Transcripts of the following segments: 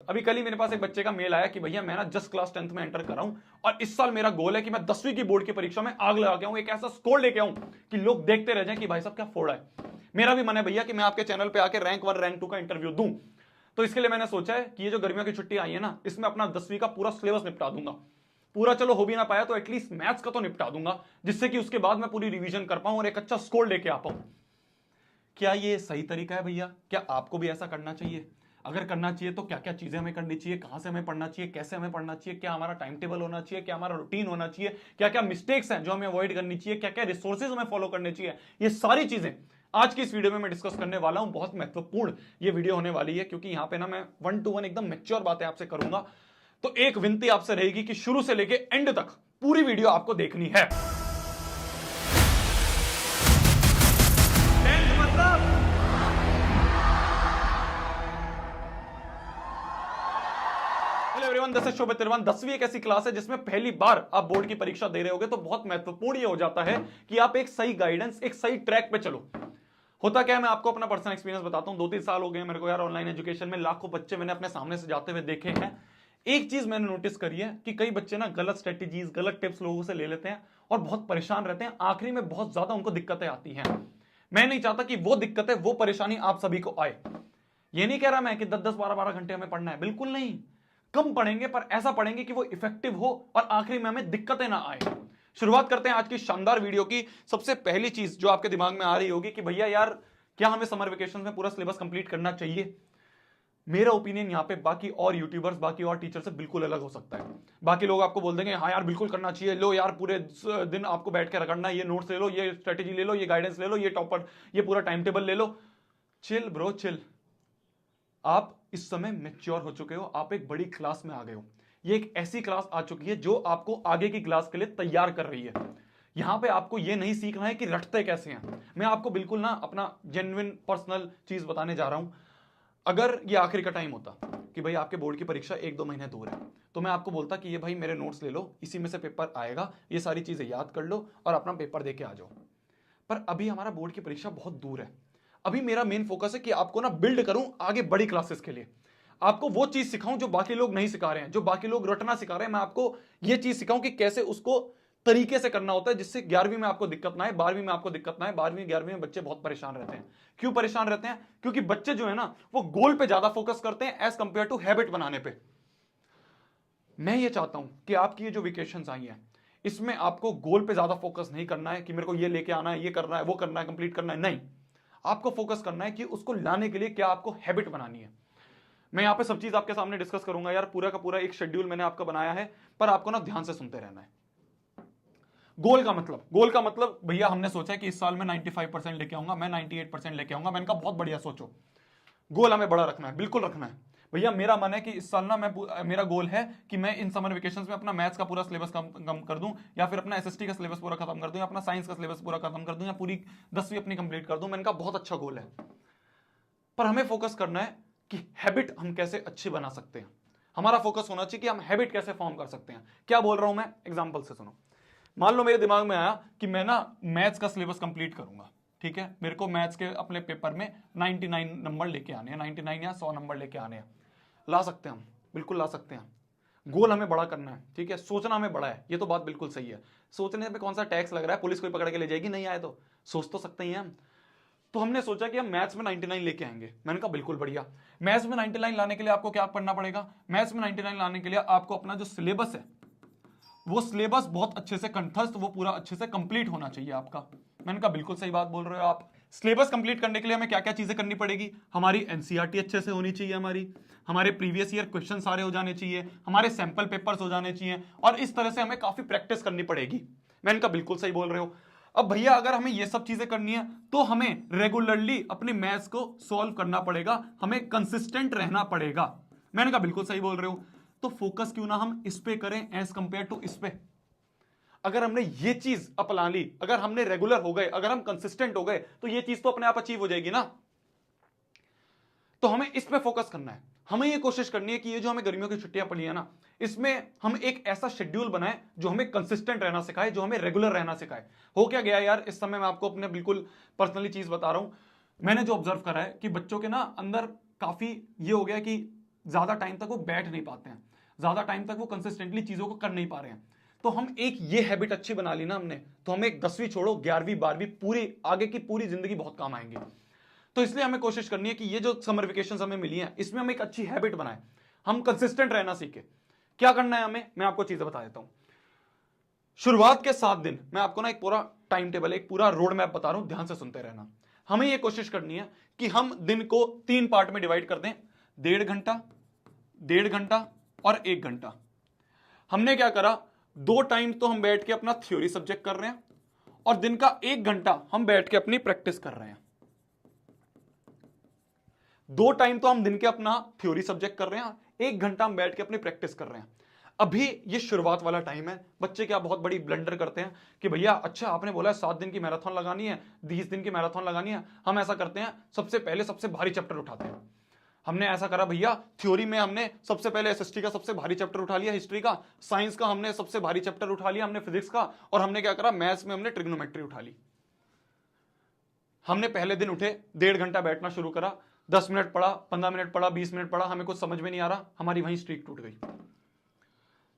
अभी कल ही मेरे पास एक बच्चे का मेल आया कि भैया मैं ना जस्ट क्लास 10th में एंटर कर रहा हूं और इस साल मेरा गोल है कि मैं 10वीं की बोर्ड की परीक्षा में आग लगा के आऊं, एक ऐसा स्कोर लेके आऊं कि लोग देखते रह जाएं कि भाई साहब क्या फोड़ा है। मेरा भी मन है भैया कि मैं आपके चैनल पे आके रैंक 1 रैंक 2 का इंटरव्यू दूं। तो इसके लिए मैंने सोचा है कि ये जो गर्मियों की छुट्टी आई है ना, इसमें अपना 10वीं का पूरा सिलेबस निपटा दूंगा। पूरा चलो हो भी ना पाया तो एटलीस्ट मैथ्स का तो निपटा दूंगा, जिससे कि उसके बाद मैं पूरी रिवीजन कर पाऊं और एक अच्छा स्कोर लेके आ पाऊं। क्या ये सही तरीका है भैया? क्या आपको भी ऐसा करना चाहिए? अगर करना चाहिए तो क्या क्या चीजें हमें करनी चाहिए, कहां से हमें पढ़ना चाहिए, कैसे हमें पढ़ना चाहिए, क्या हमारा टाइम टेबल होना चाहिए, क्या हमारा रूटीन होना चाहिए, क्या क्या मिस्टेक्स हैं जो हमें अवॉइड करनी चाहिए, क्या क्या रिसोर्सेज हमें फॉलो करने चाहिए, ये सारी चीजें आज की इस वीडियो में मैं डिस्कस करने वाला हूं। बहुत महत्वपूर्ण ये वीडियो होने वाली है, क्योंकि यहां पे ना मैं 1 to 1 एकदम मैच्योर बातें आपसे करूंगा। तो एक विनती आपसे रहेगी कि शुरू से लेके एंड तक पूरी वीडियो आपको देखनी है। एवरीवन, दिस इज शोभित तिरवन। 10वीं एक ऐसी क्लास है जिसमें पहली बार आप बोर्ड की परीक्षा दे रहे होगे, तो बहुत महत्वपूर्ण ये हो जाता है कि आप एक सही गाइडेंस, एक सही ट्रैक पे चलो। होता क्या है, मैं आपको अपना पर्सनल एक्सपीरियंस बताता हूं। 2-3 साल हो गए मेरे को यार ऑनलाइन एजुकेशन में, लाखों बच्चे मैंने अपने सामने से जाते हुए देखे हैं। एक चीज मैंने नोटिस करी है कि कई बच्चे ना गलत स्ट्रेटेजीज, गलत टिप्स लोगों से ले लेते हैं और बहुत परेशान रहते हैं। आखिरी में बहुत ज्यादा उनको दिक्कतें आती हैं। मैं नहीं चाहता कि वो दिक्कतें, वो परेशानी आप सभी को आए। ये नहीं कह रहा मैं कि 10-10, 12-12 घंटे हमें पढ़ना है, बिल्कुल नहीं। कम पढ़ेंगे पर ऐसा पढ़ेंगे कि वो इफेक्टिव हो और आखिरी में हमें दिक्कतें ना आए। शुरुआत करते हैं आज की शानदार वीडियो की। सबसे पहली चीज जो आपके दिमाग में आ रही होगी कि भैया यार, क्या हमें समर वेकेशन में पूरा सिलेबस कंप्लीट करना चाहिए? मेरा ओपिनियन यहां पे बाकी और यूट्यूबर्स, बाकी और टीचर से बिल्कुल अलग हो सकता है। बाकी लोग आपको बोल देंगे हाँ यार बिल्कुल करना चाहिए, लो यार पूरे दिन आपको बैठ के रगड़ना, ये नोट्स ले लो, ये स्ट्रेटेजी ले लो, ये गाइडेंस ले लो, ये टॉपर, ये पूरा टाइम टेबल ले लो। Chill bro, chill. आप इस समय मैच्योर हो चुके हो, आप एक बड़ी क्लास में आ गए हो। ये एक ऐसी क्लास आ चुकी है जो आपको आगे की क्लास के लिए तैयार कर रही है। यहां पे आपको ये नहीं सीखना है कि रटते कैसे हैं। मैं आपको बिल्कुल ना अपना जेन्युइन पर्सनल चीज बताने जा रहा हूं। अगर ये आखिरी का टाइम होता कि भाई आपके बोर्ड की परीक्षा 1-2 महीने दूर है, तो मैं आपको बोलता कि ये भाई मेरे नोट्स ले लो, इसी में से पेपर आएगा, ये सारी चीजें याद कर लो और अपना पेपर दे के आ जाओ। पर अभी हमारा बोर्ड की परीक्षा बहुत दूर है। अभी मेरा मेन फोकस है कि आपको ना बिल्ड करूं आगे बड़ी क्लासेस के लिए। आपको वो चीज सिखाऊं जो बाकी लोग नहीं सिखा रहे हैं, जो बाकी लोग रटना सिखा रहे हैं। मैं आपको ये चीज सिखाऊं कि कैसे उसको तरीके से करना होता है, जिससे 11वीं में आपको दिक्कत ना आए, 12वीं में आपको दिक्कत ना आए। 12वीं 11वीं में बच्चे बहुत परेशान रहते हैं। क्यों परेशान रहते हैं? क्योंकि बच्चे जो है ना, वो गोल पे ज्यादा फोकस करते हैं एज कंपेयर टू हैबिट बनाने पे। मैं ये चाहता हूं कि आपकी ये जो वेकेशंस आई हैं, इसमें आपको गोल पे ज्यादा फोकस नहीं करना है कि मेरे को ये लेके आना है, ये करना है, वो करना है, कंप्लीट करना है। नहीं, आपको फोकस करना है कि उसको लाने के लिए क्या आपको हैबिट बनानी है। मैं यहां पे सब चीज आपके सामने डिस्कस करूंगा यार, पूरा का पूरा एक शेड्यूल मैंने आपका बनाया है, पर आपको ना ध्यान से सुनते रहना है। गोल का मतलब भैया हमने सोचा है कि इस साल में 95% लेके आऊंगा, मैं 98% लेके आऊंगा। मैंने कहा बहुत बढ़िया सोचो, गोल हमें बड़ा रखना है, बिल्कुल रखना है। भैया मेरा मन है कि इस साल ना मेरा गोल है कि मैं इन समर वेकेशंस में अपना मैथ्स का पूरा सिलेबस कम कर दूं, या फिर अपना एसएसटी का सिलेबस पूरा खत्म कर दूं, या अपना साइंस का सिलेबस पूरा खत्म कर दूं, या पूरी 10वीं अपनी कंप्लीट कर दूं। मैंने कहा बहुत अच्छा गोल है, पर हमें फोकस करना है कि हैबिट हम कैसे अच्छी बना सकते हैं। हमारा फोकस होना चाहिए कि हम हैबिट कैसे फॉर्म कर सकते हैं। क्या बोल रहा हूं मैं, एग्जाम्पल से सुनो। मान लो मेरे दिमाग में आया कि मैं ना मैथ्स का सिलेबस कंप्लीट करूंगा, ठीक है। मेरे को मैथ्स के अपने पेपर में 99 नंबर लेके आने हैं, 99 या 100 नंबर लेके आने हैं। ला सकते हैं हम, बिल्कुल ला सकते हैं। गोल हमें बड़ा करना है, ठीक है। सोचना हमें बड़ा है, ये तो बात बिल्कुल सही है। सोचने पे कौन सा टैक्स लग रहा है, पुलिस कोई पकड़ के ले जाएगी नहीं आए तो? सोच तो सकते ही हैं हम। तो हमने सोचा कि हम मैथ्स में 99 लेके आएंगे। मैंने कहा बिल्कुल बढ़िया। मैथ्स में 99 लाने के लिए आपको क्या पढ़ना पड़ेगा? मैथ्स में 99 लाने के लिए आपको अपना जो सिलेबस है, वो सिलेबस बहुत अच्छे से कंठस्थ, वो पूरा अच्छे से कंप्लीट होना चाहिए आपका। मैंने कहा बिल्कुल सही बात बोल रहे हो आप। सिलेबस कंप्लीट करने के लिए हमें क्या क्या चीजें करनी पड़ेगी? हमारी एनसीईआरटी अच्छे से होनी चाहिए, हमारे प्रीवियस ईयर क्वेश्चन सारे हो जाने चाहिए, हमारे सैंपल पेपर्स हो जाने चाहिए, और इस तरह से हमें काफी प्रैक्टिस करनी पड़ेगी। मैंने कहा बिल्कुल सही बोल रहे हो। अब भैया अगर हमें ये सब चीजें करनी है तो हमें रेगुलरली अपने मैथ्स को सॉल्व करना पड़ेगा, हमें कंसिस्टेंट रहना पड़ेगा। मैंने कहा बिल्कुल सही बोल रहे हो। तो फोकस क्यों ना हम इस पे करें एज कंपेयर टू इस पे। अगर हमने ये चीज अपना ली, अगर हमने रेगुलर हो गए, अगर हम कंसिस्टेंट हो गए, तो ये चीज तो अपने आप अचीव हो जाएगी ना। तो हमें इस पे फोकस करना है। हमें ये कोशिश करनी है कि ये जो हमें गर्मियों की छुट्टियां पड़ी है ना, इसमें हम एक ऐसा शेड्यूल बनाए जो हमें कंसिस्टेंट रहना सिखाए, जो हमें रेगुलर रहना सिखाए। हो क्या गया यार, इस समय मैं आपको अपने बिल्कुल पर्सनली चीज बता रहा हूं। मैंने जो ऑब्जर्व करा है कि बच्चों के ना अंदर काफी ये हो गया कि ज्यादा टाइम तक वो बैठ नहीं पाते हैं, ज्यादा टाइम तक वो कंसिस्टेंटली चीजों को कर नहीं पा रहे हैं। तो हम एक ये हैबिट अच्छी बना ली ना हमने, तो हमें 10वीं छोड़ो 11वीं 12वीं पूरी आगे की पूरी जिंदगी बहुत काम आएंगी। तो इसलिए हमें कोशिश करनी है कि ये जो समर वेकेशन हमें मिली है इसमें हम एक अच्छी हैबिट बनाएं, हम कंसिस्टेंट रहना सीखे। क्या करना है हमें, मैं आपको चीजें बता देता हूं। शुरुआत के 7 दिन मैं आपको ना एक पूरा टाइम टेबल, एक पूरा रोड मैप बता रहा हूं, ध्यान से सुनते रहना। हमें यह कोशिश करनी है कि हम दिन को 3 पार्ट में डिवाइड कर दें, 1.5 घंटा और 1 घंटा। हमने क्या करा, 2 टाइम तो हम बैठ के अपना थ्योरी सब्जेक्ट कर रहे हैं और दिन का 1 घंटा हम बैठ के अपनी प्रैक्टिस कर रहे हैं। 2 टाइम तो हम दिन के अपना थ्योरी सब्जेक्ट कर रहे हैं, 1 घंटा हम बैठ के अपनी प्रैक्टिस कर रहे हैं। अभी ये शुरुआत वाला टाइम है। बच्चे क्या बहुत बड़ी ब्लंडर करते हैं कि भैया अच्छा आपने बोला है 7 दिन की मैराथन लगानी है, 20 दिन की मैराथन लगानी है। हम ऐसा करते हैं, सबसे पहले सबसे भारी चैप्टर उठाते हैं। हमने ऐसा करा भैया, थ्योरी में हमने सबसे पहले एसएसटी का सबसे भारी चैप्टर उठा लिया, हिस्ट्री का, साइंस का हमने सबसे भारी चैप्टर उठा लिया, हमने फिजिक्स का, और हमने क्या करा, मैथ्स में हमने ट्रिग्नोमेट्री उठा ली। हमने पहले दिन उठे, 1.5 घंटा बैठना शुरू करा, 10 मिनट पढ़ा, 15 मिनट पढ़ा, 20 मिनट पढ़ा, हमें कुछ समझ में नहीं आ रहा, हमारी वहीं स्ट्रीक टूट गई।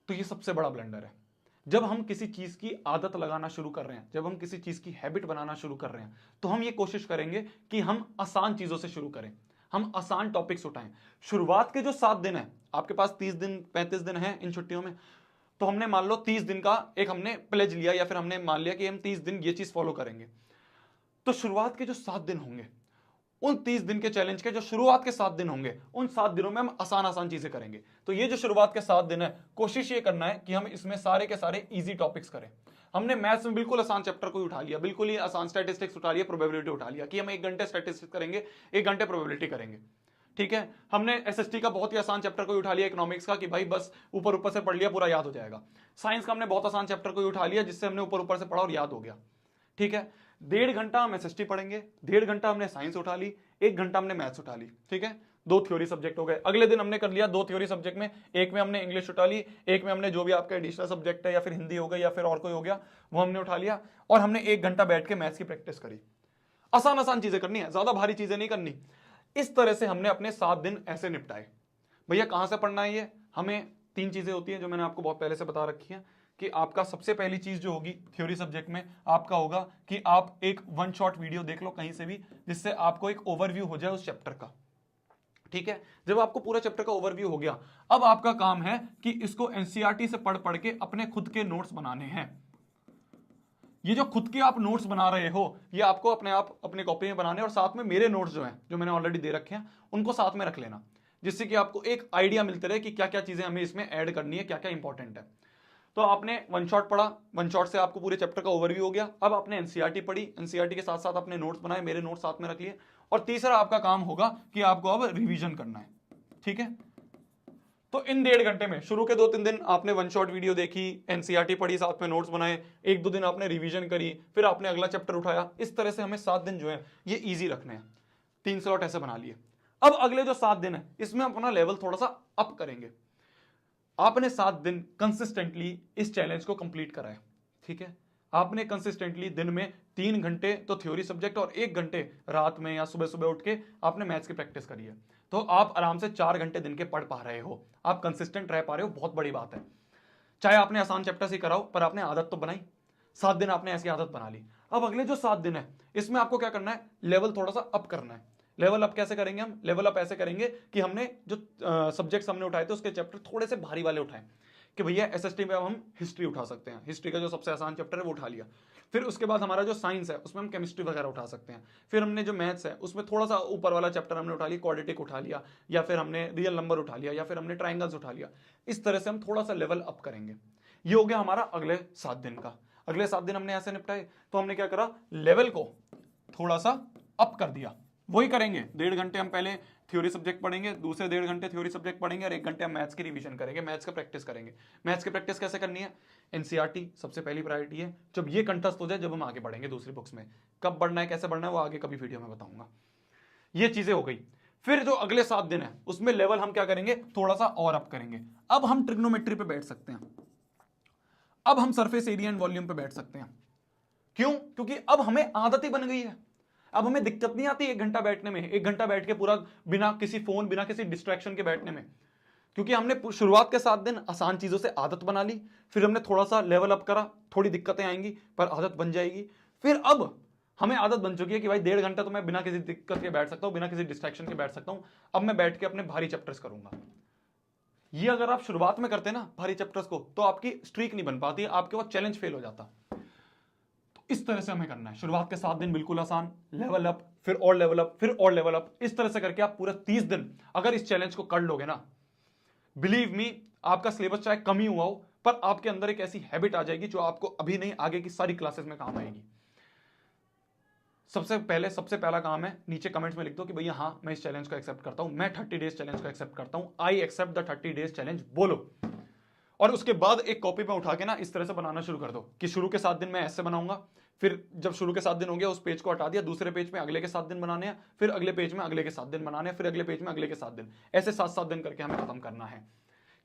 तो ये सबसे बड़ा ब्लंडर है। जब हम किसी चीज की आदत लगाना शुरू कर रहे हैं, जब हम किसी चीज की हैबिट बनाना शुरू कर रहे हैं, तो हम ये कोशिश करेंगे कि हम आसान चीजों से शुरू करें, हम आसान टॉपिक्स उठाएं। शुरुआत के जो 7 दिन है, आपके पास 30 दिन 35 दिन है इन छुट्टियों में, तो हमने मान लो 30 दिन का एक हमने प्लेज लिया, या फिर हमने मान लिया कि हम 30 दिन ये चीज फॉलो करेंगे। तो शुरुआत के जो 7 दिन होंगे, उन 30 दिन के चैलेंज के जो शुरुआत के 7 दिन होंगे, उन 7 दिनों में हम आसान आसान चीजें करेंगे। तो ये जो शुरुआत के 7 दिन है, कोशिश ये करना है कि हम इसमें सारे के सारे इजी टॉपिक्स करें। हमने मैथ्स में बिल्कुल आसान चैप्टर को उठा लिया, बिल्कुल ही आसान स्टैटिस्टिक्स उठा लिया, प्रोबेबिलिटी उठा लिया कि हम 1 घंटे स्टैटिस्टिक्स करेंगे, 1 घंटे प्रोबेबिलिटी करेंगे। ठीक है, हमने एसएसटी का बहुत ही आसान चैप्टर को उठा लिया, इकोनॉमिक्स का, कि भाई बस ऊपर ऊपर से पढ़ लिया पूरा याद हो जाएगा। साइंस का हमने बहुत आसान चैप्टर को उठा लिया, जिससे हमने ऊपर ऊपर से पढ़ा और याद हो गया। ठीक है, 1.5 घंटा हम एसएसटी पढ़ेंगे, 1.5 घंटा हमने साइंस उठा ली, 1 घंटा हमने मैथ्स उठा ली। ठीक है, 2 थ्योरी सब्जेक्ट हो गए। अगले दिन हमने कर लिया 2 थ्योरी सब्जेक्ट में, एक में हमने इंग्लिश उठा ली, एक में हमने जो भी आपका एडिशनल सब्जेक्ट है, या फिर हिंदी हो गई या फिर और कोई हो गया, वो हमने उठा लिया, और हमने 1 घंटा बैठ के मैथ्स की प्रैक्टिस करी। आसान आसान चीजें करनी है, ज्यादा भारी चीजें नहीं करनी। इस तरह से हमने अपने 7 दिन ऐसे निपटाए। भैया कहां से पढ़ना है ये, हमें 3 चीजें होती हैं जो मैंने आपको बहुत पहले से बता रखी है, कि आपका सबसे पहली चीज जो होगी थ्योरी सब्जेक्ट में आपका होगा कि आप एक 1 शॉट वीडियो देख लो कहीं से भी, जिससे आपको एक ओवरव्यू हो जाए उस चैप्टर का। ठीक है, जब आपको पूरा चैप्टर का ओवरव्यू हो गया, अब आपका काम है कि इसको एनसीईआरटी से पढ़ पढ़ के अपने खुद के नोट्स बनाने हैं। ये जो खुद के आप नोट्स बना रहे हो, ये आपको अपने आप अपनी कॉपी में बनाने, और साथ में मेरे नोट्स जो हैं, जो मैंने ऑलरेडी दे रखे हैं, उनको साथ में रख लेना, जिससे कि आपको एक आइडिया मिलते रहे कि क्या क्या चीजें हमें इसमें ऐड करनी है, क्या क्या इंपॉर्टेंट है। तो आपने 1 शॉट पढ़ा, 1 शॉट से आपको पूरे चैप्टर का ओवरव्यू हो गया। अब आपने एनसीईआरटी पढ़ी, एनसीईआरटी के साथ साथ अपने नोट्स बनाए, मेरे नोट्स साथ में रख लिए। और तीसरा आपका काम होगा कि आपको अब रिवीजन करना है। ठीक है, तो इन 1.5 घंटे में शुरू के 2-3 दिन आपने 1 शॉट वीडियो देखी, एनसीईआरटी पढ़ी, साथ में नोट्स बनाए, 1-2 दिन आपने रिवीजन करी, फिर आपने अगला चैप्टर उठाया। इस तरह से हमें 7 दिन जो है ये ईजी रखने हैं। 3 स्लॉट ऐसे बना लिए। अब अगले जो 7 दिन है, इसमें अपना लेवल थोड़ा सा अप करेंगे। आपने 7 दिन कंसिस्टेंटली इस चैलेंज को कंप्लीट करा है। ठीक है, आपने कंसिस्टेंटली दिन में 3 घंटे तो थ्योरी सब्जेक्ट और 1 घंटे रात में या सुबह सुबह उठ के आपने मैथ्स की प्रैक्टिस करी है। तो आप आराम से 4 घंटे दिन के पढ़ पा रहे हो, आप कंसिस्टेंट रह पा रहे हो, बहुत बड़ी बात है। चाहे आपने आसान चैप्टर से कराओ, पर आपने आदत तो बनाई। 7 दिन आपने ऐसी आदत बना ली। अब अगले जो 7 दिन है, इसमें आपको क्या करना है, लेवल थोड़ा सा अप करना है। लेवल अप कैसे करेंगे हम, लेवल अप ऐसे करेंगे कि हमने जो सब्जेक्ट्स हमने उठाए थे उसके चैप्टर थोड़े से भारी वाले उठाए, कि भैया एसएसटी में अब हम हिस्ट्री उठा सकते हैं, हिस्ट्री का जो सबसे आसान चैप्टर है वो उठा लिया। फिर उसके बाद हमारा जो साइंस है उसमें हम केमिस्ट्री वगैरह उठा सकते हैं। फिर हमने जो मैथ्स है उसमें थोड़ा सा ऊपर वाला चैप्टर हमने उठा लिया, क्वाड्रेटिक उठा लिया, या फिर हमने रियल नंबर उठा लिया, या फिर हमने ट्राइंगल्स उठा लिया। इस तरह से हम थोड़ा सा लेवल अप करेंगे। ये हो गया हमारा अगले 7 दिन का। अगले 7 दिन हमने ऐसे निपटाए, तो हमने क्या करा, लेवल को थोड़ा सा अप कर दिया। वही करेंगे, 1.5 घंटे हम पहले थ्योरी सब्जेक्ट पढ़ेंगे, दूसरे 1.5 घंटे थ्योरी सब्जेक्ट पढ़ेंगे, और 1 घंटे हम मैथ्स की रिवीजन करेंगे, मैथ्स का प्रैक्टिस करेंगे। मैथ्स की प्रैक्टिस कैसे करनी है, एनसीईआरटी सबसे पहली प्रायोरिटी है। जब ये कंठस्थ हो जाए, जब हम आगे बढ़ेंगे दूसरी बुक्स में। कब बढ़ना है, कैसे बढ़ना है, वो आगे कभी वीडियो में बताऊंगा। ये चीजें हो गई। फिर जो अगले 7 दिन है उसमें लेवल हम क्या करेंगे, थोड़ा सा और अप करेंगे। अब हम ट्रिग्नोमेट्री पे बैठ सकते हैं, अब हम सरफेस एरिया एंड वॉल्यूम पे बैठ सकते हैं। क्यों, क्योंकि अब हमें आदत ही बन गई है। अब हमें दिक्कत नहीं आती 1 घंटा बैठने में, 1 घंटा बैठ के पूरा बिना किसी फोन, बिना किसी डिस्ट्रैक्शन के बैठने में। क्योंकि हमने शुरुआत के 7 दिन आसान चीजों से आदत बना ली, फिर हमने थोड़ा सा लेवल अप करा, थोड़ी दिक्कतें आएंगी पर आदत बन जाएगी। फिर अब हमें आदत बन चुकी है कि भाई 1.5 घंटा तो मैं बिना किसी दिक्कत के बैठ सकता हूं, बिना किसी डिस्ट्रैक्शन के बैठ सकता हूं। अब मैं बैठ के अपने भारी चैप्टर्स करूंगा। ये अगर आप शुरुआत में करते ना भारी चैप्टर्स को, तो आपकी स्ट्रीक नहीं बन पाती, आपके वो चैलेंज फेल हो जाता। तो इस तरह से हमें करना है। शुरुआत के 7 दिन बिल्कुल आसान, लेवल अप, फिर और लेवल अप, फिर और लेवल अप, इस तरह से करके आप पूरा 30 दिन अगर इस चैलेंज को कर लोगे ना, बिलीव मी, आपका सिलेबस चाहे कम ही हुआ हो, पर आपके अंदर एक ऐसी हैबिट आ जाएगी जो आपको अभी नहीं आगे की सारी क्लासेस में काम आएगी। सबसे पहला काम है, नीचे कमेंट्स में लिख दो कि भैया हाँ मैं इस चैलेंज को एक्सेप्ट करता हूं, मैं 30 डेज चैलेंज को एक्सेप्ट करता हूं, I accept the 30 days challenge बोलो। और उसके बाद एक कॉपी पे उठा के ना इस तरह से बनाना शुरू कर दो कि शुरू के 7 दिन मैं ऐसे बनाऊंगा, फिर जब शुरू के 7 दिन हो गया उस पेज को हटा दिया, दूसरे पेज में अगले के 7 दिन बनाने हैं, फिर अगले पेज में अगले के 7 दिन बनाने हैं, फिर अगले पेज में अगले के 7 दिन, ऐसे 7-7 दिन करके हमें खत्म करना है।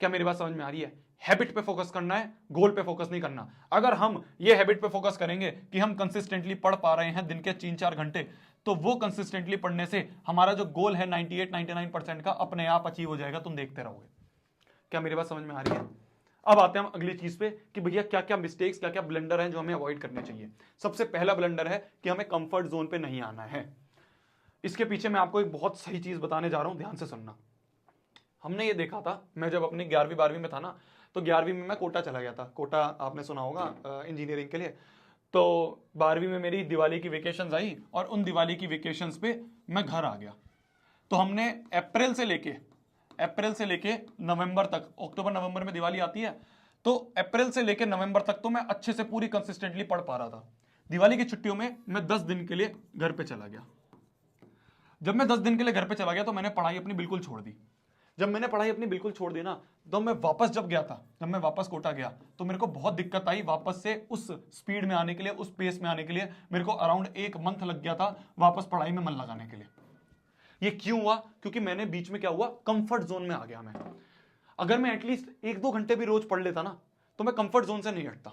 क्या मेरी बात समझ में आ रही है? हैबिट पे फोकस करना है, गोल पे फोकस नहीं करना। अगर हम ये हैबिट पे फोकस करेंगे कि हम कंसिस्टेंटली पढ़ पा रहे हैं दिन के 3-4 घंटे, तो वो कंसिस्टेंटली पढ़ने से हमारा जो गोल है 98-99% का अपने आप अचीव हो जाएगा, तुम देखते रहोगे। क्या मेरी बात समझ में आ रही है? अब आते हैं हम अगली चीज पे कि भैया क्या क्या मिस्टेक्स, क्या क्या ब्लंडर हैं जो हमें अवॉइड करने चाहिए। सबसे पहला ब्लंडर है कि हमें कंफर्ट जोन पे नहीं आना है। इसके पीछे मैं आपको एक बहुत सही चीज बताने जा रहा हूं, ध्यान से सुनना। हमने ये देखा था, मैं जब अपनी 11वीं-12वीं में था ना, तो 11वीं में मैं कोटा चला गया था। कोटा आपने सुना होगा इंजीनियरिंग के लिए। तो 12वीं में मेरी दिवाली की वेकेशंस आई और उन दिवाली की वेकेशंस पे मैं घर आ गया। तो हमने अप्रैल से लेके नवंबर तक, अक्टूबर नवंबर में दिवाली आती है, तो अप्रैल से लेके नवंबर तक तो मैं अच्छे से पूरी कंसिस्टेंटली पढ़ पा रहा था। दिवाली की छुट्टियों में मैं 10 दिन के लिए घर पे चला गया। जब मैं 10 दिन के लिए घर पे चला गया तो मैंने पढ़ाई अपनी बिल्कुल छोड़ दी। जब मैंने पढ़ाई अपनी बिल्कुल छोड़ दी ना, तो मैं वापस जब मैं वापस कोटा गया तो मेरे को बहुत दिक्कत आई वापस से उस स्पीड में आने के लिए, उस पेस में आने के लिए। मेरे को अराउंड 1 मंथ लग गया था वापस पढ़ाई में मन लगाने के लिए। ये क्यों हुआ? क्योंकि मैंने बीच में क्या हुआ, कंफर्ट जोन में आ गया मैं। अगर मैं एटलीस्ट 1-2 घंटे भी रोज पढ़ लेता ना, तो मैं कंफर्ट जोन से नहीं हटता।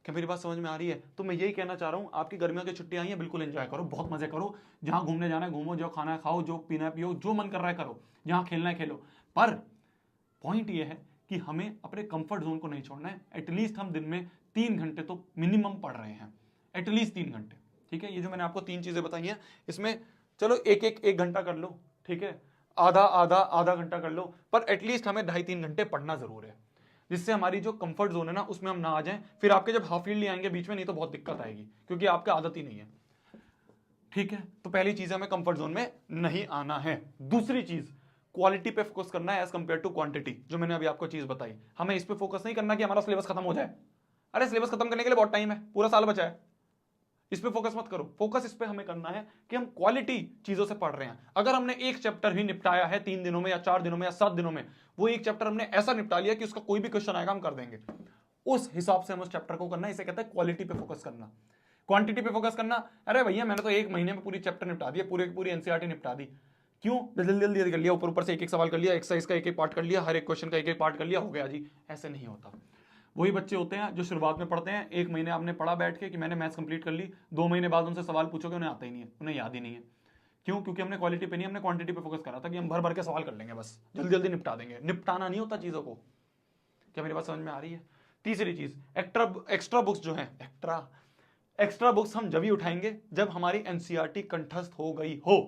क्या मेरी बात समझ में आ रही है? तो मैं यही कहना चाह रहा हूं, आपकी गर्मियों की छुट्टियां आई हैं, बिल्कुल एंजॉय करो, बहुत मजे करो। जहां घूमने जाना है घूमो, जो खाना है खाओ, जो पीना है पियो, जो मन कर रहा है करो, जहां खेलना है खेलो। पर पॉइंट ये है कि हमें अपने कंफर्ट जोन को नहीं छोड़ना है। एटलीस्ट हम दिन में 3 घंटे तो मिनिमम पढ़ रहे हैं, एटलीस्ट 3 घंटे। ठीक है, ये जो मैंने आपको 3 चीजें बताई हैं, इसमें चलो एक घंटा कर लो, ठीक है, आधा घंटा कर लो, पर एटलीस्ट हमें 2.5-3 घंटे पढ़ना जरूर है, जिससे हमारी जो कंफर्ट जोन है ना उसमें हम ना आ जाएं। फिर आपके जब हाफ ईयरली आएंगे बीच में, नहीं तो बहुत दिक्कत आएगी, क्योंकि आपका आदत ही नहीं है। ठीक है, तो पहली चीज हमें कंफर्ट जोन में नहीं आना है। दूसरी चीज, क्वालिटी पे फोकस करना है एज कंपेयर टू क्वांटिटी। जो मैंने अभी आपको चीज बताई, हमें इस पे फोकस नहीं करना कि हमारा सिलेबस खत्म हो जाए। अरे सिलेबस खत्म करने के लिए बहुत टाइम है, पूरा साल बचा है। इस पे फोकस मत करो, फोकस इस पे हमें करना है कि हम क्वालिटी चीजों से पढ़ रहे हैं। अगर हमने एक चैप्टर ही निपटाया है 3 दिनों में या 4 दिनों में या 7 दिनों में, वो एक चैप्टर हमने ऐसा निपटा लिया कि उसका कोई भी क्वेश्चन आएगा हम कर देंगे, उस हिसाब से हम उस चैप्टर को करना है। इसे कहते हैं क्वालिटी पे फोकस करना, क्वांटिटी पे फोकस करना। अरे भैया मैंने तो 1 महीने में पूरी चैप्टर निपटा दिया, पूरी एनसीईआरटी निपटा दी। क्यों? जल्दी जल्दी कर लिया, ऊपर से एक सवाल कर लिया, एक्सरसाइज का एक पार्ट कर लिया, हर एक क्वेश्चन का एक पार्ट कर लिया, हो गया जी। ऐसे नहीं होता। वही बच्चे होते हैं जो शुरुआत में पढ़ते हैं, 1 महीने आपने पढ़ा बैठ के कि मैंने मैथ्स कंप्लीट कर ली, 2 महीने बाद उनसे सवाल पूछोगे उन्हें आता ही नहीं है, उन्हें याद ही नहीं है। क्यों? क्योंकि हमने क्वालिटी पे नहीं, हमने क्वांटिटी पे फोकस करा था कि हम भर भर के सवाल कर लेंगे, बस जल्दी जल्दी निपटा देंगे। निपटाना नहीं होता चीजों को। क्या मेरी बात समझ में आ रही है? तीसरी चीज, एक्स्ट्रा बुक्स जो है, एक्स्ट्रा बुक्स हम जब ही उठाएंगे जब हमारी एनसीईआरटी कंठस्थ हो गई हो।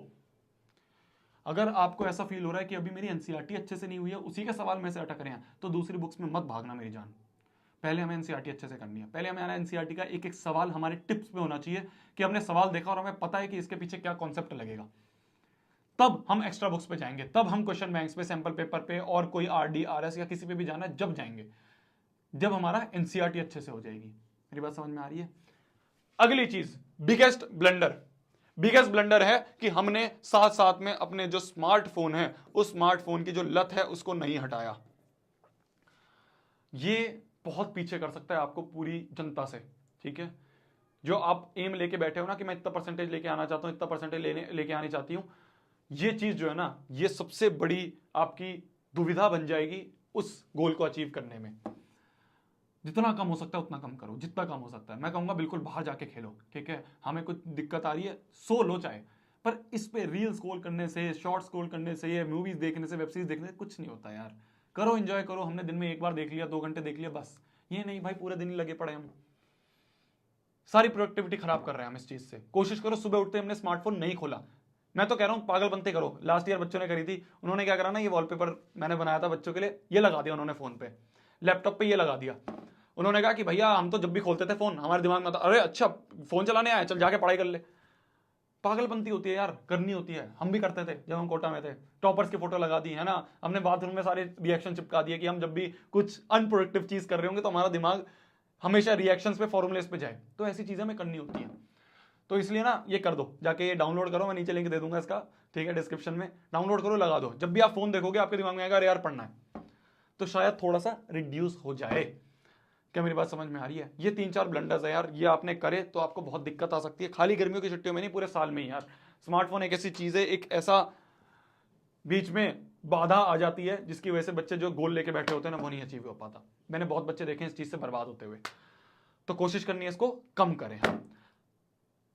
अगर आपको ऐसा फील हो रहा है कि अभी मेरी एनसीईआरटी अच्छे से नहीं हुई है, उसी के सवाल में से अटक रहे हैं, तो दूसरी बुक्स में मत भागना मेरी जान। पहले हमें एनसीईआरटी अच्छे से करनी है। पहले हमें एनसीईआरटी का एक एक सवाल हमारे टिप्स पे होना चाहिए कि हमने सवाल देखा और हमें पता है कि इसके पीछे क्या कॉन्सेप्ट लगेगा। तब हम एक्स्ट्रा बुक्स पे जाएंगे, तब हम क्वेश्चन बैंक्स पे, सैंपल पेपर पे और कोई आरडी आरएस या किसी पे भी जाना है जब जाएंगे, जब हमारा एनसीईआरटी अच्छे से हो जाएगी। मेरी बात समझ में आ रही है? अगली चीज, बिगेस्ट ब्लंडर है कि हमने साथ साथ में अपने जो स्मार्टफोन है, उस स्मार्टफोन की जो लत है उसको नहीं हटाया। ये बहुत पीछे कर सकता है आपको पूरी जनता से। ठीक है, जो आप एम लेके बैठे हो ना कि मैं इतना परसेंटेज लेके आना चाहता हूं, इतना परसेंटेज लेके आनी चाहती हूं, ये चीज जो है ना, ये सबसे बड़ी आपकी दुविधा बन जाएगी उस गोल को अचीव करने में। जितना कम हो सकता है उतना कम करो, जितना कम हो सकता है। मैं कहूंगा बिल्कुल बाहर जाके खेलो, ठीक है, हमें कुछ दिक्कत आ रही है, सो लो चाहे, पर इस पे रील स्क्रॉल करने से, शॉर्ट स्क्रॉल करने से, ये मूवीज देखने से, वेब सीरीज देखने से कुछ नहीं होता यार। करो, एंजॉय करो। हमने दिन में एक बार देख लिया, 2 घंटे देख लिया, बस। ये नहीं भाई पूरे दिन ही लगे पड़े हम, सारी प्रोडक्टिविटी खराब कर रहे हैं हम इस चीज से। कोशिश करो सुबह उठते हमने स्मार्टफोन नहीं खोला। मैं तो कह रहा हूं पागलपंती करो। लास्ट ईयर बच्चों ने करी थी, उन्होंने क्या करा ना, ये वॉलपेपर मैंने बनाया था बच्चों के लिए, ये लगा दिया उन्होंने फोन पे, लैपटॉप पे ये लगा दिया। उन्होंने कहा कि भैया हम तो जब भी खोलते थे फोन, हमारे दिमाग में था अरे अच्छा फोन चलाने आया, चल जाके पढ़ाई कर ले। पागलपंती होती है यार, करनी होती है। हम भी करते थे जब हम कोटा में थे, टॉपर्स की फोटो लगा दी है ना हमने, बाथरूम में सारे रिएक्शन चिपका दिए कि हम जब भी कुछ अनप्रोडक्टिव चीज कर रहे होंगे तो हमारा दिमाग हमेशा रिएक्शंस पे, फॉर्मुलेस पे जाए। तो ऐसी चीजें हमें करनी होती है। तो इसलिए ना ये कर दो, जाके ये डाउनलोड करो, मैं नीचे लिंक दे दूंगा इसका, ठीक है, डिस्क्रिप्शन में। डाउनलोड करो, लगा दो। जब भी आप फोन देखोगे आपके दिमाग में आएगा अरे यार पढ़ना है, तो शायद थोड़ा सा रिड्यूस हो जाए। क्या मेरी बात समझ में आ रही है? ये 3-4 ब्लंडर्स है यार, ये आपने करे तो आपको बहुत दिक्कत आ सकती है, खाली गर्मियों की छुट्टियों में नहीं, पूरे साल में ही यार। स्मार्टफोन एक ऐसी चीज है, एक ऐसा बीच में बाधा आ जाती है जिसकी वजह से बच्चे जो गोल लेके बैठे होते हैं ना, वो नहीं अचीव हो पाता। मैंने बहुत बच्चे देखे हैं इस चीज से बर्बाद होते हुए। तो कोशिश करनी है इसको कम करें।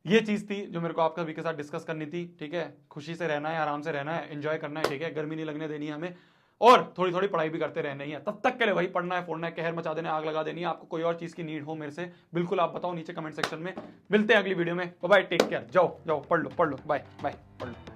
ये चीज थी जो मेरे को आपका भी के साथ डिस्कस करनी थी, ठीक है। खुशी से रहना है, आराम से रहना है, एंजॉय करना है, ठीक है। गर्मी नहीं लगने देनी है हमें, और थोड़ी थोड़ी पढ़ाई भी करते रहना ही है। तब तक के लिए भाई पढ़ना है, फोड़ना है, कहर मचा देना है, आग लगा देनी है। आपको कोई और चीज की नीड हो मेरे से, बिल्कुल आप बताओ नीचे कमेंट सेक्शन में। मिलते हैं अगली वीडियो में। Bye, take care. जाओ जाओ, पढ़ लो, बाय बाय, पढ़ लो।